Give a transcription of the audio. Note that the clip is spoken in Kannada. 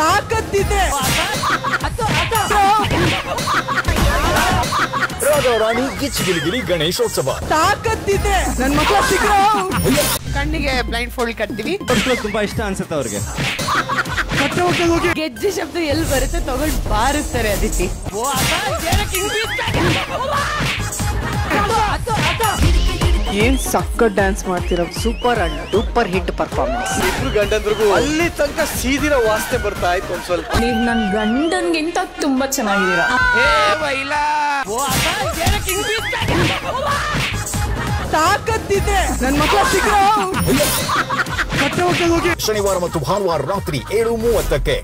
ತಾಕತ್ತಿದೆ. ರಾಧಾ ರಾಣಿ ಗಿಚ್ಚಿಗಿಲಿಗಿಲಿ ಗಣೇಶೋತ್ಸವ ತಾಕತ್ತಿದೆ. ನನ್ ಮಕ್ಕಳ ಸಿಗ್ರೋ. ಕಣ್ಣಿಗೆ ಬ್ಲೈಂಡ್ ಫೋಲ್ಡ್ ಕಟ್ತೀವಿ. ತುಂಬಾ ಇಷ್ಟ ಅನ್ಸುತ್ತೆ ಅವ್ರಿಗೆ. ಗೆಜ್ಜೆ ಶಬ್ದ ಎಲ್ಲಿ ಬರುತ್ತೆ ತಗೊಂಡು ಬಾರಿಸ್ತಾರೆ ಅದಿತಿ. ಏನ್ ಸಕ್ಕತ್ ಡ್ಯಾನ್ಸ್ ಮಾಡ್ತಿರೋ. Super and super hit performance. ಇಬ್ರು ಗಂಡಂದ್ರಿಗೂ ಅಲ್ಲಿ ತನಕ ಸೀದಿರೋ ವಾಸನೆ ಬರ್ತಾ ಇತ್ತು ಒಂದ್ ಸ್ವಲ್ಪ. ನೀವ್ ನನ್ ಗಂಡನ್ಗಿಂತ ತುಂಬಾ ಚೆನ್ನಾಗಿದ್ದೀರಾ. ತಾಕತ್ತಿದೆ. ನನ್ ಮಕ್ಕಳ ಸಿಗ್ರೋ. ಶನಿವಾರ ಮತ್ತು ಭಾನುವಾರ ರಾತ್ರಿ 7:30ಕ್ಕೆ